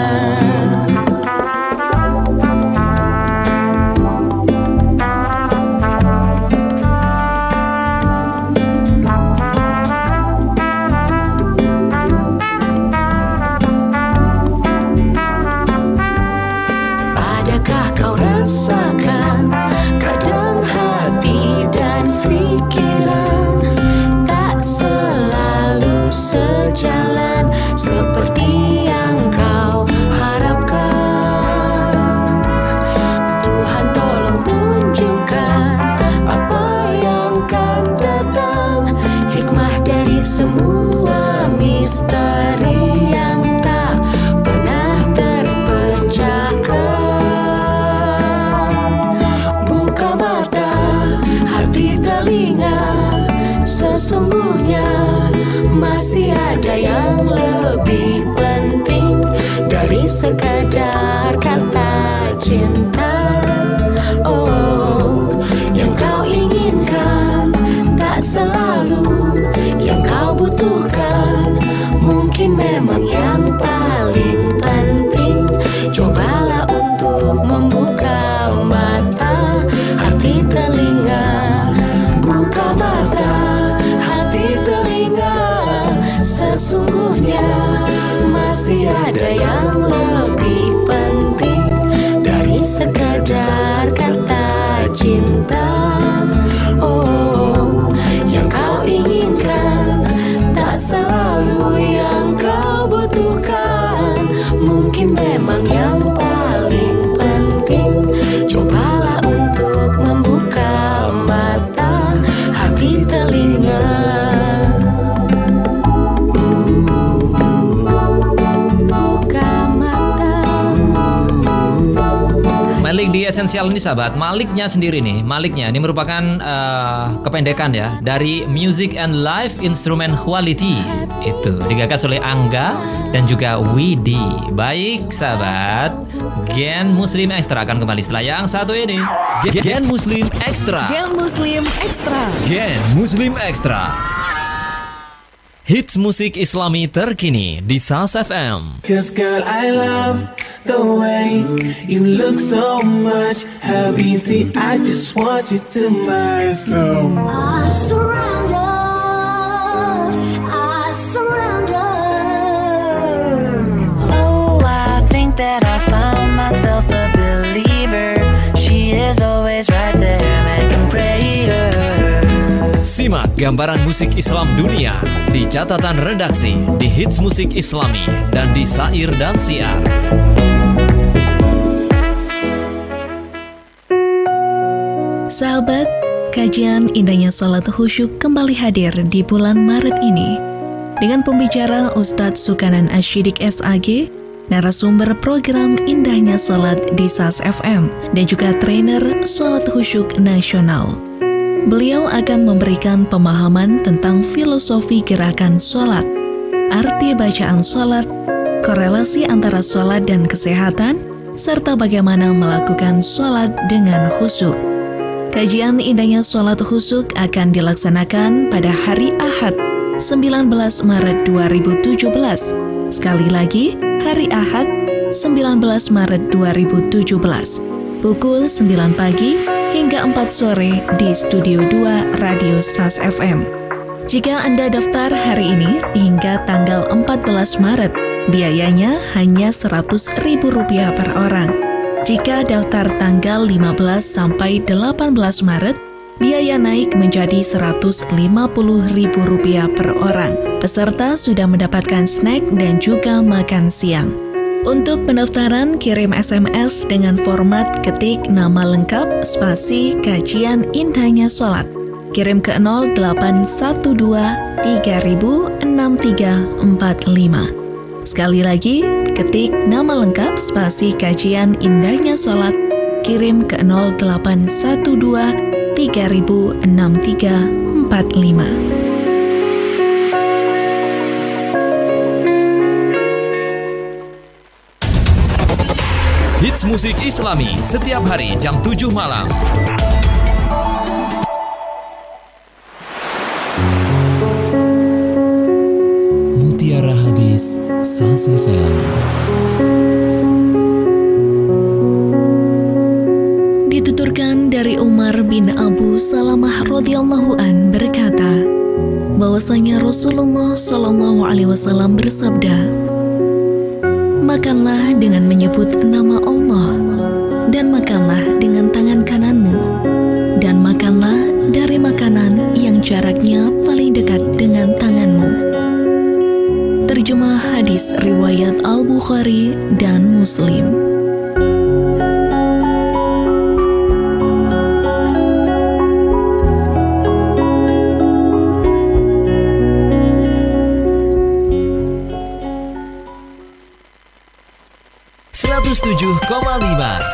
Adakah kau rasakan kadang hati dan pikiran tak selalu sejalan seperti yang kau harapkan? Tuhan tolong tunjukkan apa yang kan datang, hikmah dari semua misteri yang tak pernah terpecahkan. Buka mata, hati, telinga, sesungguhnya masih ada yang lebih penting dari sekadar kata cinta. Oh, yang kau inginkan tak selalu yang kau butuhkan. Mungkin memang yang paling penting, cobalah untuk membuka mata, hati, telinga. Buka mata, hati, telinga, sesungguhnya masih ada yang lebih penting dari sekadar kata cinta. Oh, yang kau inginkan tak selalu yang kau butuhkan. Mungkin memang yang paling penting, cobalah untuk membuka mata, hati, telinga. Buka mata. Malik di Esensial ini sahabat, Maliknya sendiri nih, Maliknya ini merupakan kependekan ya dari Music and Live Instrument Quality. Itu digagas oleh Angga dan juga Widi. Baik sahabat, Gen Muslim Extra akan kembali setelah yang satu ini. Gen Muslim Extra. Gen Muslim Extra. Gen Muslim Extra. Hits musik Islami terkini di Sals FM. 'Cause girl, I love the way you look so much. Habibti, I just want you to myself. I surrender. Oh, I think that I found myself a believer. She is always right there, making prayer. Simak gambaran musik Islam dunia di catatan redaksi di Hits Musik Islami dan di Sair dan Siar. Sahabat, kajian indahnya sholat khusyuk kembali hadir di bulan Maret ini dengan pembicara Ustadz Sukanan Asyidik SAG, narasumber program Indahnya Sholat di SAS FM, dan juga trainer sholat khusyuk nasional. Beliau akan memberikan pemahaman tentang filosofi gerakan sholat, arti bacaan sholat, korelasi antara sholat dan kesehatan, serta bagaimana melakukan sholat dengan khusyuk. Kajian Indahnya Sholat Khusyuk akan dilaksanakan pada hari Ahad, 19 Maret 2017. Sekali lagi, hari Ahad, 19 Maret 2017. Pukul 9 pagi hingga 4 sore di Studio 2 Radio SAS FM. Jika Anda daftar hari ini hingga tanggal 14 Maret, biayanya hanya Rp100.000 per orang. Jika daftar tanggal 15 sampai 18 Maret, biaya naik menjadi Rp150.000 per orang. Peserta sudah mendapatkan snack dan juga makan siang. Untuk pendaftaran, kirim SMS dengan format ketik nama lengkap spasi kajian Indahnya Sholat. Kirim ke 0812 3000 6345. Sekali lagi, ketik nama lengkap spasi kajian Indahnya Sholat. Kirim ke 0812 3000 6345. Hits Musik Islami setiap hari jam 7 malam. Mutiara Hadis SAS FM. Dituturkan dari Umar bin Abu Salamah radhiyallahu an berkata, bahwasanya Rasulullah Shallallahu alaihi wasallam bersabda, makanlah dengan menyebut nama Allah, dan makanlah dengan tangan kananmu, dan makanlah dari makanan yang jaraknya paling dekat dengan tanganmu. Terjemah hadis riwayat Al-Bukhari dan Muslim.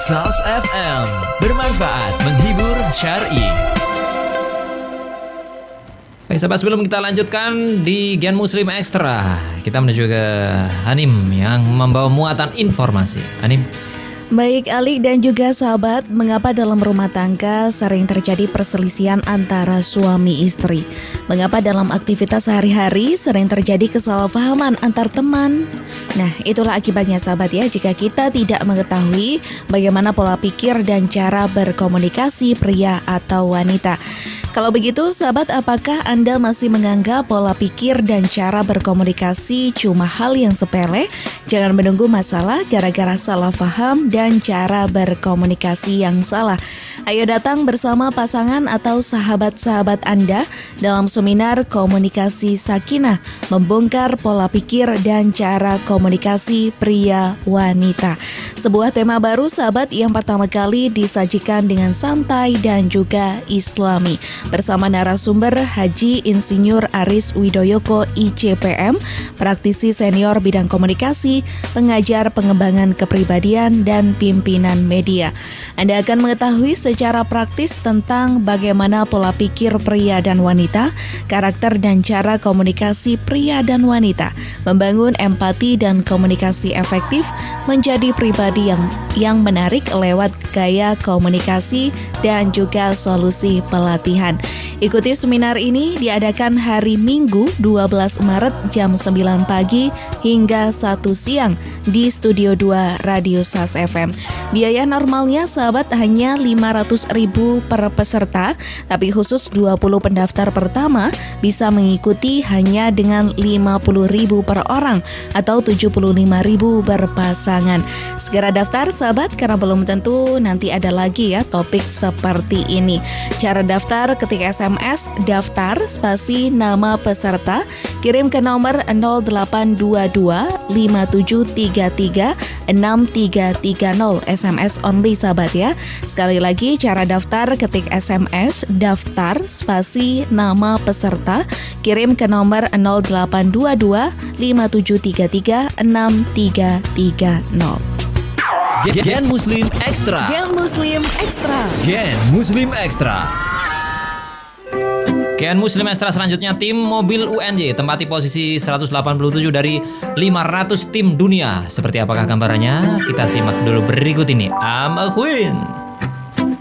SAS FM, bermanfaat, menghibur, syar'i. Baik sahabat, sebelum kita lanjutkan di Gen Muslim Extra, kita menuju ke Hanim yang membawa muatan informasi. Hanim. Baik Ali dan juga sahabat, mengapa dalam rumah tangga sering terjadi perselisihan antara suami istri? Mengapa dalam aktivitas sehari-hari sering terjadi kesalahpahaman antar teman? Nah, itulah akibatnya sahabat ya, jika kita tidak mengetahui bagaimana pola pikir dan cara berkomunikasi pria atau wanita. Kalau begitu sahabat, apakah Anda masih menganggap pola pikir dan cara berkomunikasi cuma hal yang sepele? Jangan menunggu masalah gara-gara salah paham dan cara berkomunikasi yang salah. Ayo datang bersama pasangan atau sahabat-sahabat Anda dalam seminar komunikasi sakinah, membongkar pola pikir dan cara komunikasi pria wanita. Sebuah tema baru sahabat yang pertama kali disajikan dengan santai dan juga islami. Bersama narasumber Haji Insinyur Aris Widoyoko ICPM, praktisi senior bidang komunikasi, pengajar pengembangan kepribadian dan pimpinan media. Anda akan mengetahui secara praktis tentang bagaimana pola pikir pria dan wanita, karakter dan cara komunikasi pria dan wanita, membangun empati dan komunikasi efektif, menjadi pribadi yang menarik lewat gaya komunikasi dan juga solusi pelatihan. Ikuti seminar ini diadakan hari Minggu 12 Maret jam 9 pagi hingga 1 siang di Studio 2 Radio SAS FM. Biaya normalnya sahabat hanya Rp500.000 per peserta, tapi khusus 20 pendaftar pertama bisa mengikuti hanya dengan Rp50.000 per orang atau Rp75.000 per pasangan. Segera daftar sahabat, karena belum tentu nanti ada lagi ya topik seperti ini. Cara daftar ketik SMS SMS daftar spasi nama peserta, kirim ke nomor 0822 5733 6330. SMS only sahabat ya. Sekali lagi cara daftar, ketik SMS daftar spasi nama peserta, kirim ke nomor 0822 5733 6330. Gen Muslim Extra. Gen Muslim Extra. Gen Muslim Extra. Gen Muslim Extra selanjutnya, tim mobil UNJ tempati posisi 187 dari 500 tim dunia. Seperti apakah gambarannya? Kita simak dulu berikut ini. I'm a Queen.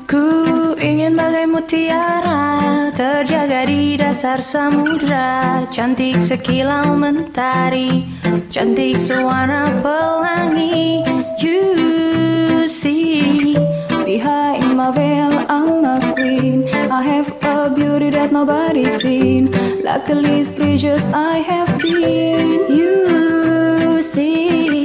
Ku ingin bagai mutiara terjaga di dasar samudra, cantik sekilau mentari, cantik sewarna pelangi. You see, behind my veil I'm a queen. I have a beauty that nobody's seen. Luckily precious I have been. You see,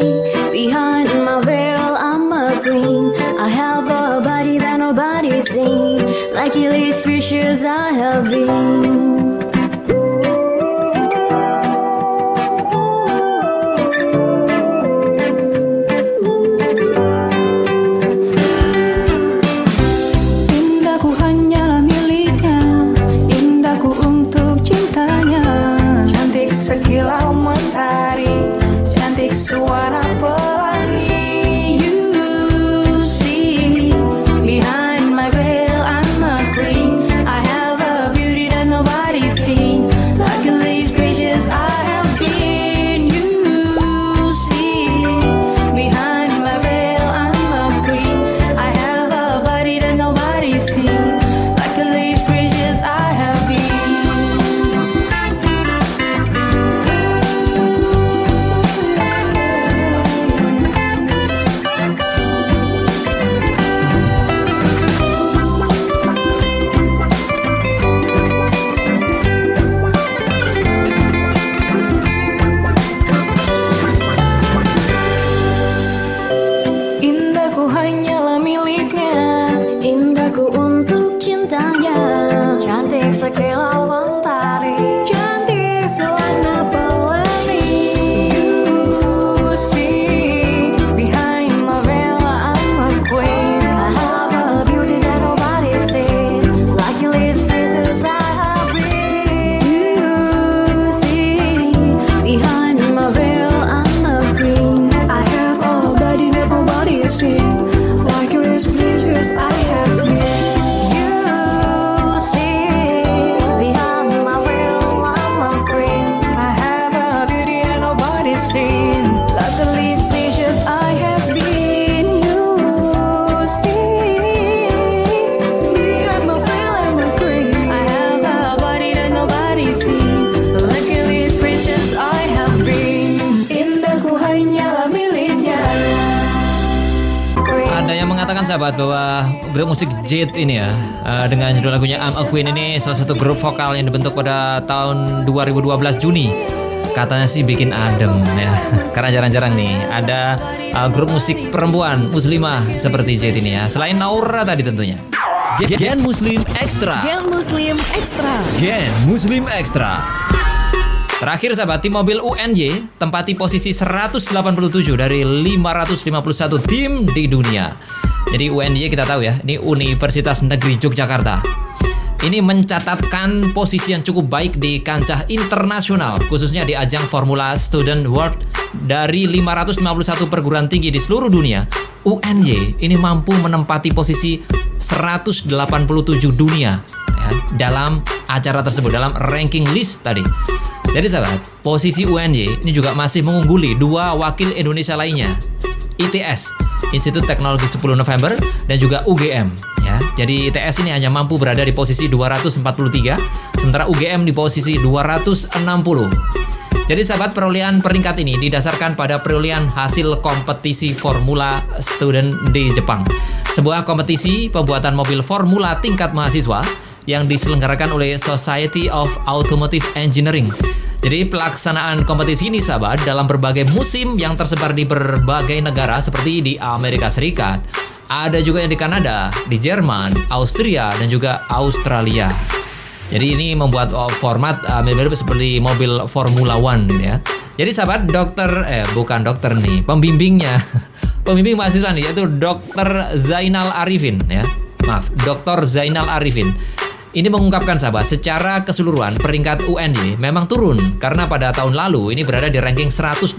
behind my veil I'm a queen. I have a body that nobody's seen. Luckily precious I have been. Sekilau mentari, cantik suara pelangi. You see, behind my veil I'm a queen. I have a beauty that nobody's seen. Luckily precious I have been. You see, behind my veil I'm a queen. I have a body that nobody's seen. Luckily precious I have been. Indahku hanyalah miliknya, indahku untuk cintanya, cantik sekilau mentari, cantik suara pelangi. You see, behind my veil I'm a queen. I have a beauty that nobody's seen. Luckily precious I have been. You see, behind my veil I'm a queen. I have a body that nobody's seen. Luckily precious I have been. You see, behind my veil I'm a queen. I have a beauty that nobody's seen. Luckily precious I have been. You see, behind my veil I'm a queen. I have a body that nobody's seen. Luckily precious I have been. Indahku hanyalah miliknya. Ada yang mengatakan sahabat bahwa grup musik Jade ini ya, dengan judul lagunya I'm a Queen ini salah satu grup vokal yang dibentuk pada tahun 2012 Juni. Katanya sih bikin adem ya. Karena jarang-jarang nih ada grup musik perempuan muslimah seperti Jade ini ya. Selain Naura tadi tentunya. Gen Muslim Extra. Gen Muslim Extra. Gen Muslim Extra. Terakhir sahabat, tim mobil UNJ tempati posisi 187 dari 551 tim di dunia. Jadi UNJ kita tahu ya, ini Universitas Negeri Yogyakarta. Ini mencatatkan posisi yang cukup baik di kancah internasional, khususnya di ajang Formula Student World. Dari 551 perguruan tinggi di seluruh dunia, UNJ ini mampu menempati posisi 187 dunia ya, dalam acara tersebut, dalam ranking list tadi. Jadi sahabat, posisi UNJ ini juga masih mengungguli dua wakil Indonesia lainnya, ITS, Institut Teknologi 10 November, dan juga UGM. Ya, jadi ITS ini hanya mampu berada di posisi 243, sementara UGM di posisi 260. Jadi sahabat, perolehan peringkat ini didasarkan pada perolehan hasil kompetisi Formula Student di Jepang, sebuah kompetisi pembuatan mobil formula tingkat mahasiswa yang diselenggarakan oleh Society of Automotive Engineering. Jadi pelaksanaan kompetisi ini sahabat dalam berbagai musim yang tersebar di berbagai negara seperti di Amerika Serikat, ada juga yang di Kanada, di Jerman, Austria, dan juga Australia. Jadi ini membuat format mirip-mirip seperti mobil Formula One gitu ya. Jadi sahabat bukan dokter nih, pembimbingnya. Pembimbing mahasiswa nih yaitu Dr. Zainal Arifin ya. Maaf, Dr. Zainal Arifin. Ini mengungkapkan sahabat, secara keseluruhan peringkat UNY memang turun karena pada tahun lalu ini berada di ranking 182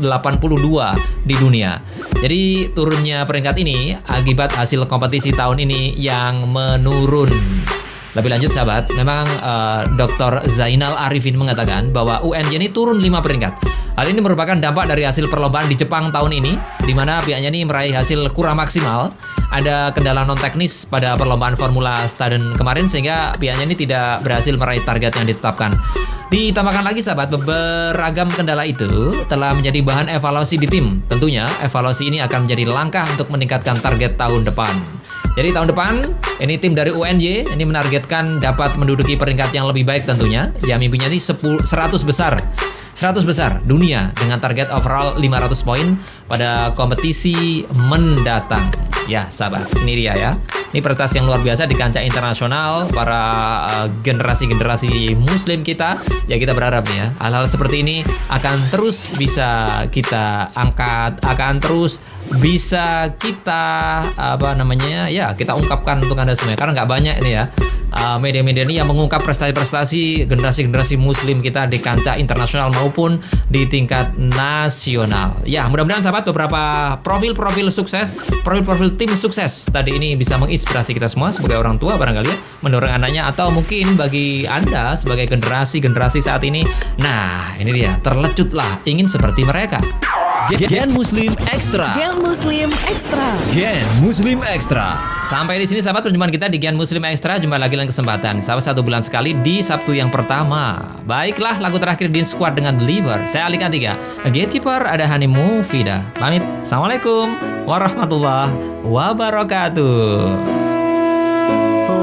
di dunia. Jadi turunnya peringkat ini akibat hasil kompetisi tahun ini yang menurun. Lebih lanjut sahabat, memang Dr. Zainal Arifin mengatakan bahwa UNY ini turun 5 peringkat. Hal ini merupakan dampak dari hasil perlombaan di Jepang tahun ini, di mana pihaknya ini meraih hasil kurang maksimal. Ada kendala non teknis pada perlombaan Formula Stadion kemarin sehingga pihaknya ini tidak berhasil meraih target yang ditetapkan. Ditambahkan lagi sahabat, beragam kendala itu telah menjadi bahan evaluasi di tim. Tentunya evaluasi ini akan menjadi langkah untuk meningkatkan target tahun depan. Jadi tahun depan ini tim dari UNY ini menargetkan dapat menduduki peringkat yang lebih baik tentunya. Ya mimpinya ini 100 besar dunia dengan target overall 500 poin pada kompetisi mendatang. Ya sahabat, ini dia ya. Ini prestasi yang luar biasa di kancah internasional para generasi-generasi muslim kita. Ya kita berharap nih ya, hal-hal seperti ini akan terus bisa kita angkat, akan terus bisa kita kita ungkapkan untuk Anda semua. Karena nggak banyak ini ya media-media ini yang mengungkap prestasi-prestasi generasi-generasi muslim kita di kancah internasional maupun di tingkat nasional. Ya, mudah-mudahan sahabat beberapa profil-profil sukses, profil-profil tim sukses tadi ini bisa menginspirasi kita semua sebagai orang tua barangkali ya, mendorong anaknya atau mungkin bagi Anda sebagai generasi saat ini. Nah, ini dia, terlecutlah ingin seperti mereka. Gen Muslim Extra. Gen Muslim Extra. Gen Muslim Extra. Sampai di sini sahabat perjumpaan kita di Gen Muslim Extra. Jumpa lagi lain kesempatan. Sahabat 1 bulan sekali di Sabtu yang pertama. Baiklah, lagu terakhir Din Squad dengan Believer. Saya Ali Kantiga. Gatekeeper ada Hani Mufidah. Pamit. Assalamualaikum warahmatullahi wabarakatuh.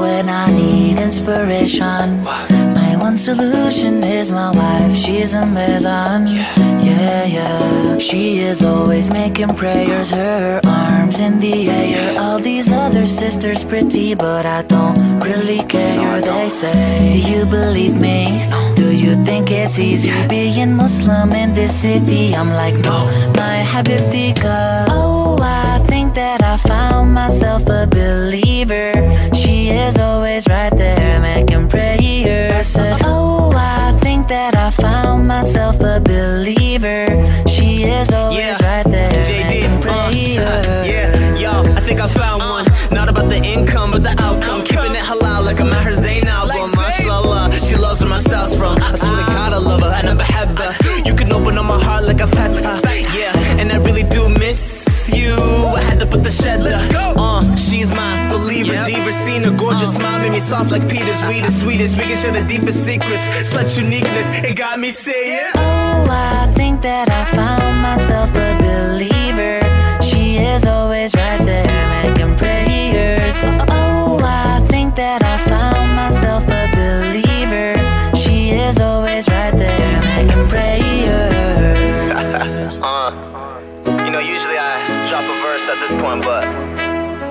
When I need inspiration, my one solution is my wife. She's amazing. Yeah. She is always making prayers, her arms in the air. All these other sisters pretty, but I don't really care. They say, do you believe me? Do you think it's easy being Muslim in this city? I'm like, no, my habibtika. Oh, I think that I found myself a believer. She is always right there making prayers. I said, oh, I think that I found myself a believer. She is always right there making prayers. I think I found one. Not about the income, but the outcome. Keeping it halal like I'm at her Zayn album. Mashallah, she loves where my style's from. I swear to God I love her and I behab her. You can open up my heart like a fatah. Yeah, and I really do miss you. I had to put the shed there. She's my believer. Diva seen her gorgeous smile made me soft like Peter's. We the sweetest, we can share the deepest secrets. Such uniqueness, it got me saying, oh, I think that I found myself a believer. She is always right there making prayers. Oh, I think that I found myself a believer. She is always right there making prayers. Usually I drop a verse at this point, but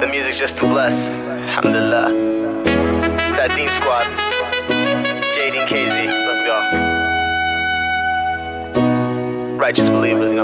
the music's just too blessed. Alhamdulillah. It's that Dean Squad. JD and KZ, let's go. Righteous believers,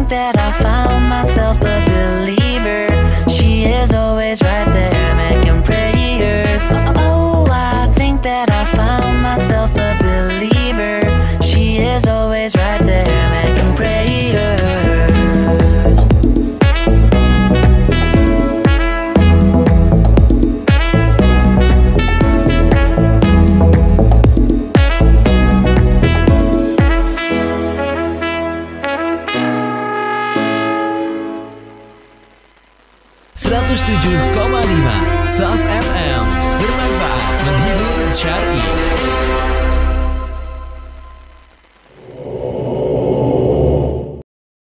that I found myself a believer. She is always right there making prayers. Oh, I think that I found myself a believer. She is always right there making prayers. .5 SAS FM bermanfaat, menghibur, syar'i.